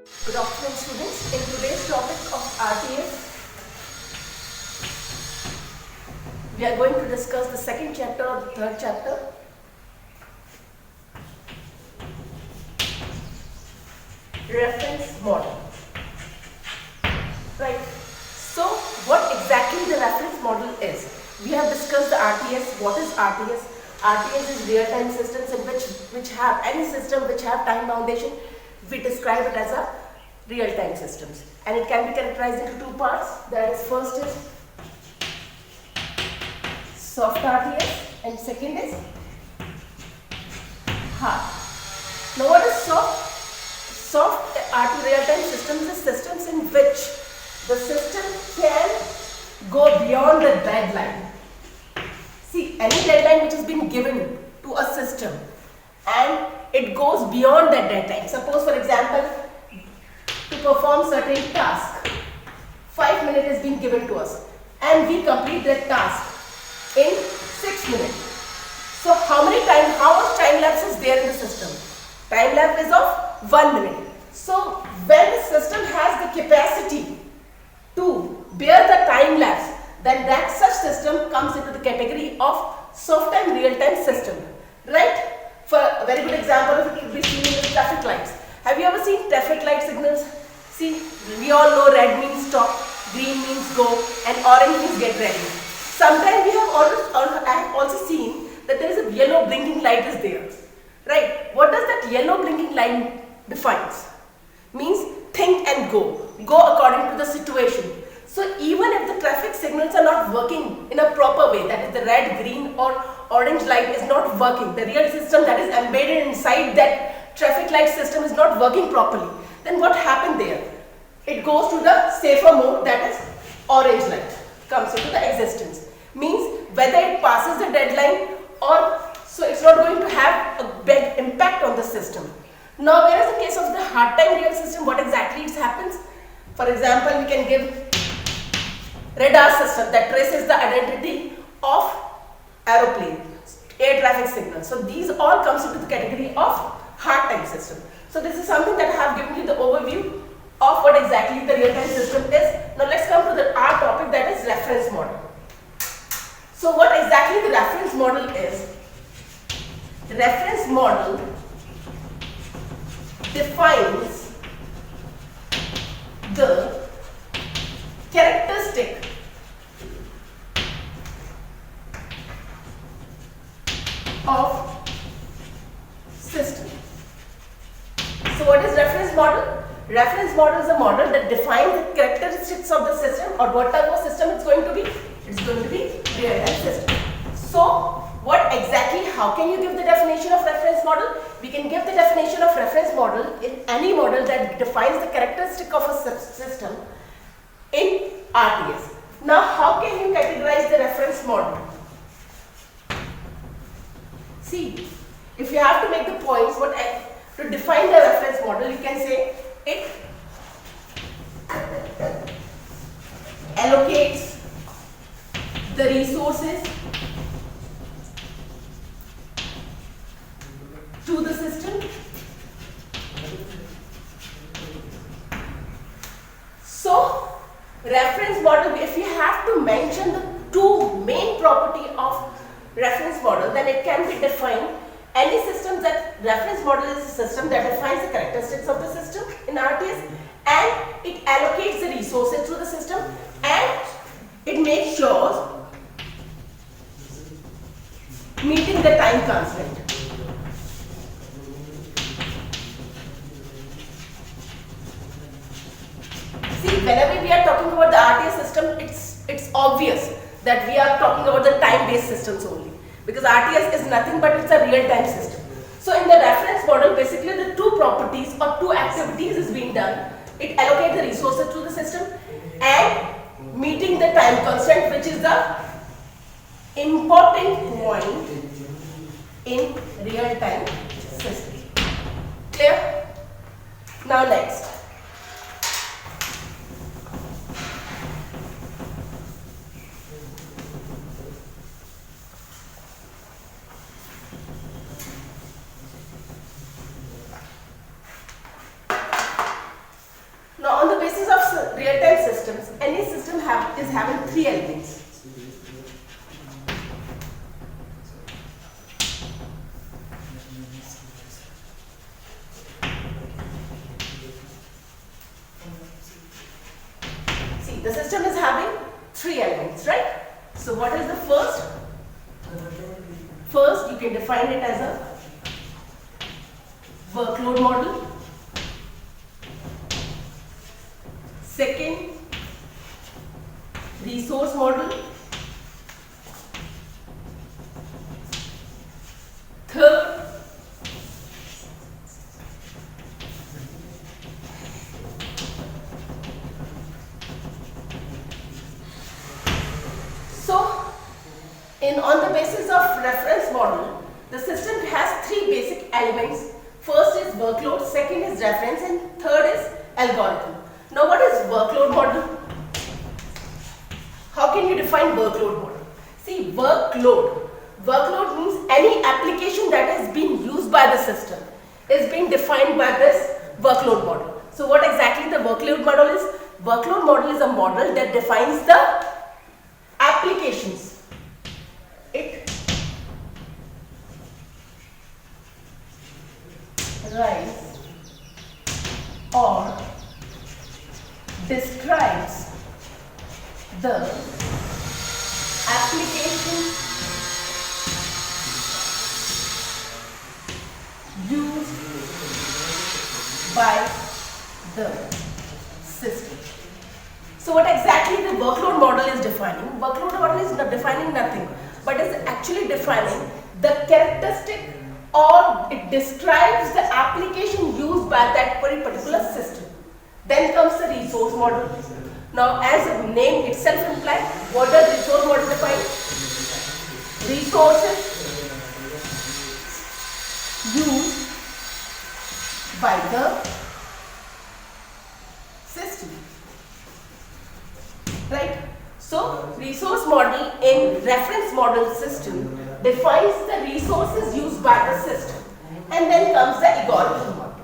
Good afternoon students. In today's topic of RTS, we are going to discuss the second chapter or the third chapter. Reference model. Right. So what exactly the reference model is? We have discussed the RTS. What is RTS? RTS is real-time systems in which have any system which have time boundation. We describe it as a real-time systems, and it can be categorized into two parts. That is, first is soft RTS and second is hard. Now what is soft? Soft real-time systems is systems in which the system can go beyond the deadline. See, any deadline which has been given to a system and it goes beyond that deadline. Suppose for example, to perform certain task, 5 minutes is being given to us and we complete that task in 6 minutes. So how much time lapse is there in the system? Time lapse is of 1 minute. So when the system has the capacity to bear the time lapse, then that such system comes into the category of soft time real-time system, right? For a very good example of it will be seen in the traffic lights. Have you ever seen traffic light signals? See, we all know red means stop, green means go, and orange means get ready. Sometimes we have also seen that there is a yellow blinking light is there, right? What does that yellow blinking light defines? Means think and go according to the situation. So even if the traffic signals are not working in a proper way, that is the red, green or orange light is not working, the real system that is embedded inside that traffic light system is not working properly, then what happened there? It goes to the safer mode, that is orange light comes into the existence. Means whether it passes the deadline or so, it's not going to have a big impact on the system. Now whereas the case of the hard time real system, what exactly it happens? For example, we can give radar system that traces the identity of aeroplane, air traffic signal. So these all comes into the category of hard time system. So this is something that I have given you the overview of what exactly the real-time system is. Now let's come to our topic, that is reference model. So what exactly the reference model is? The reference model defines the characteristic of system. So what is reference model? Reference model is a model that defines the characteristics of the system, or what type of system it's going to be. It's going to be real-time system. So what exactly, how can you give the definition of reference model? We can give the definition of reference model in any model that defines the characteristic of a system in RTS. Now how can you categorize the reference model? See, if you have to make the points, to define the reference model, you can say it allocates the resources to the system. So reference model, if you have to mention the two main property of reference model, then it can be defined any system that reference model is a system that defines the characteristics of the system in RTS, and it allocates the resources to the system, and it makes sure meeting the time constraint. See, whenever we are talking about the RTS system, it's obvious that we are talking about the time-based systems only, because RTS is nothing but it's a real-time system. So in the reference model, basically the two properties or two activities is being done. It allocates the resources to the system and meeting the time constraint, which is the important point in real-time system. Clear? Now next. See, the system is having three elements, right? So what is the first? First, you can define it as a workload model. Second, resource model. Third, on the basis of reference model, the system has three basic elements. First is workload, second is reference, and third is algorithm. Now what is workload model? How can you define workload model? See, workload means any application that is being used by the system is being defined by this workload model. So what exactly the workload model is? Workload model is a model that defines the applications. It writes or describes the application used by the system. So what exactly the workload model is defining? Workload model is not defining nothing, but is actually defining the characteristic, or it describes the application used by that particular system. Then comes the resource model. Now as the name itself implies, what does resource model define? Resources used by the system. Right? So resource model in reference model system defines the resources used by the system, and then comes the algorithm model.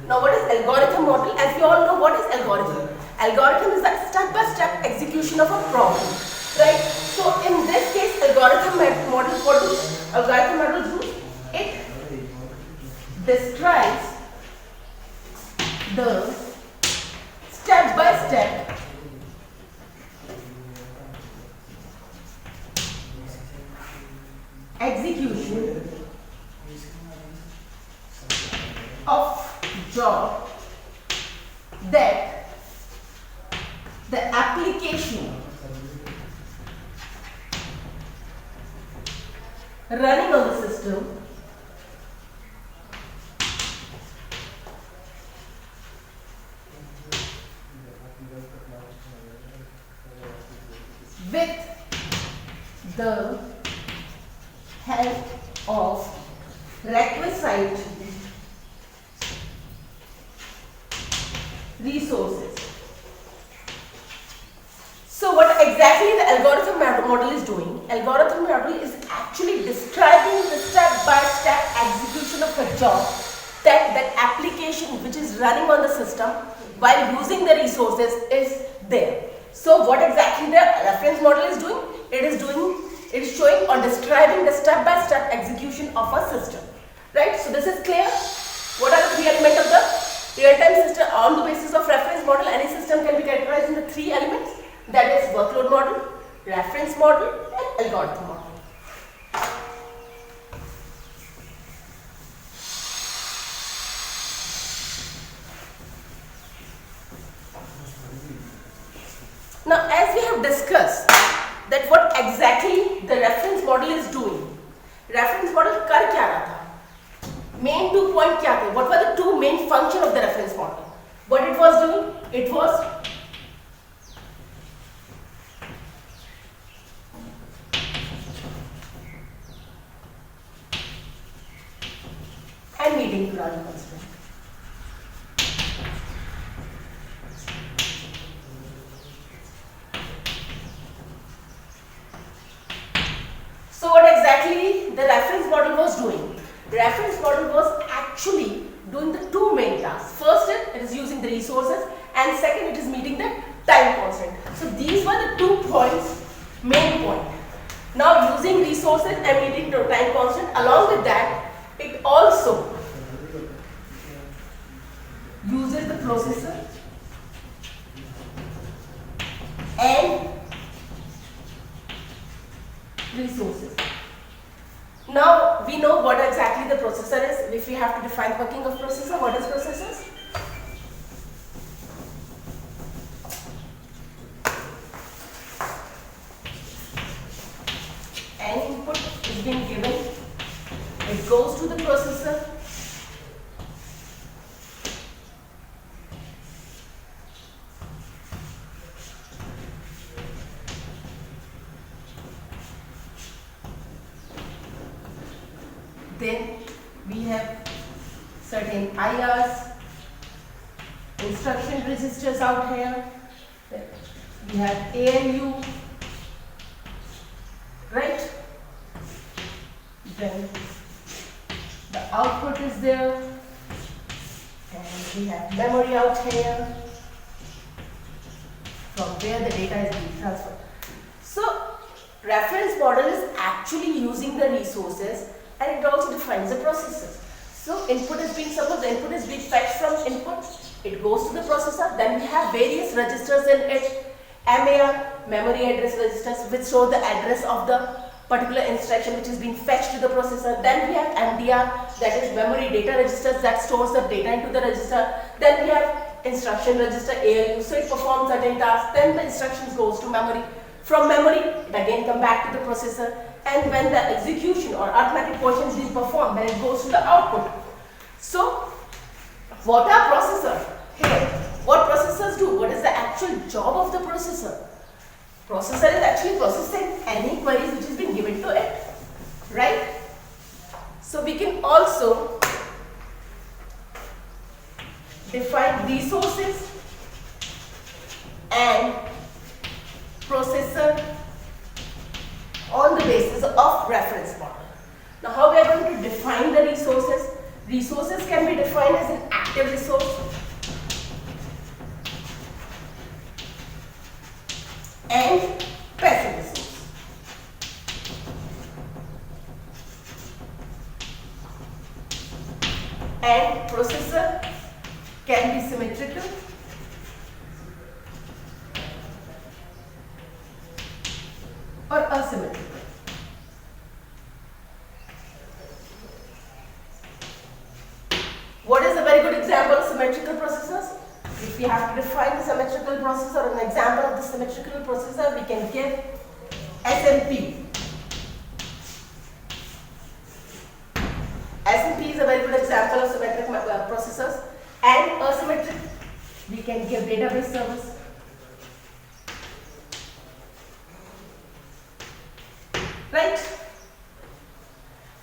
Now what is algorithm model? As we all know, what is algorithm? Algorithm is the step-by-step execution of a problem, right? So in this case, algorithm model, what does algorithm model do? It describes the step-by-step execution of job that the application running on the system with the help of requisite resources. So what exactly the algorithm model is doing? Algorithm model is actually describing the step-by-step execution of a job that that application which is running on the system while using the resources is there. So what exactly the reference model is doing? It is showing or describing the step-by-step execution of a system. Right? So this is clear. What are the three elements of the real-time system? On the basis of reference model, any system can be categorized into three elements. That is workload model, reference model, and algorithm model. Now, as we have discussed that what exactly the reference model is doing, reference model कर क्या रहा था? Main 2 point क्या थे? What were the two main function of the reference model? What it was doing? It was and meeting the random constraint. So what exactly the reference model was doing? The reference model was actually doing the two main tasks. First, it is using the resources, and second, it is meeting the time constraint. So these were the 2 points, main point. Now using resources and meeting the time constraint, along with that, it also processor is, if we have to define working of processor, what is processors? Any input is being given, it goes to the processor. Then we have certain IRs, instruction registers out here. We have ALU, right? Then the output is there, and we have memory out here from where the data is being transferred. So reference model is actually using the resources, and it also defines the processors. So input is being, suppose the input is being fetched from input, it goes to the processor. Then we have various registers in it. MAR, memory address registers, which show the address of the particular instruction which is being fetched to the processor. Then we have MDR, that is memory data registers, that stores the data into the register. Then we have instruction register ALU, so it performs certain tasks. Then the instructions goes to memory. From memory, it again come back to the processor. And when the execution or arithmetic portion is being performed, then it goes to the output. So what are processors? Here, what processors do? What is the actual job of the processor? Processor is actually processing any queries which is being given to it, right? So we can also define resources and processor on the basis of reference model. Now how we are going to define the resources? Resources can be defined as an active resource and passive resource. And processor can be symmetrical or asymmetrical. What is a very good example of symmetrical processors? If we have to define the symmetrical processor, or an example of the symmetrical processor, we can give SMP. SMP is a very good example of symmetric processors. And asymmetric, we can give database service. Right?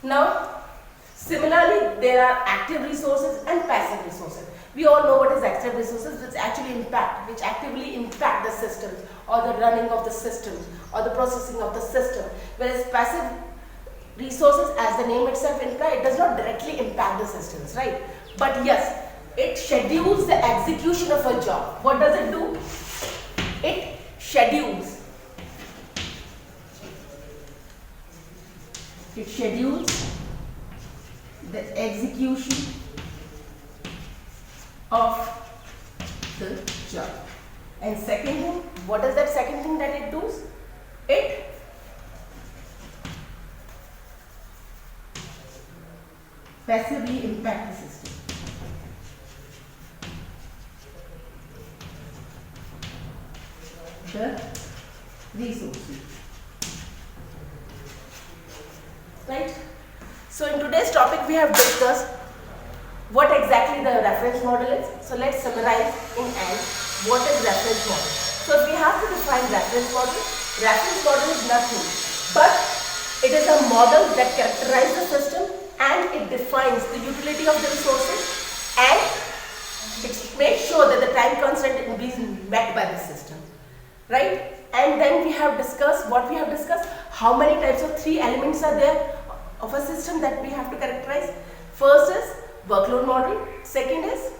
Now, similarly, there are active resources and passive resources. We all know what is active resources, which actively impact the systems or the running of the systems or the processing of the system. Whereas passive resources, as the name itself implies, it does not directly impact the systems, right? But yes, it schedules the execution of a job. What does it do? It schedules. It schedules the execution of the job. And second thing, what is that second thing that it does? It passively impacts the system. The resources. Right? So in today's topic we have discussed what exactly the reference model is. So let's summarize in end what is reference model. So if we have to define reference model is nothing but it is a model that characterizes the system and it defines the utility of the resources and it makes sure that the time constant is being met by the system. Right? And then we have discussed what we have discussed, how many types of three elements are there of a system that we have to characterize. First is workload model, second is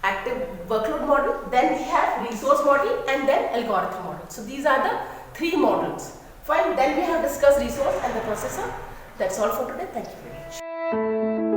active workload model, then we have resource model and then algorithm model. So these are the three models. Fine, then we have discussed resource and the processor. That's all for today. Thank you very much.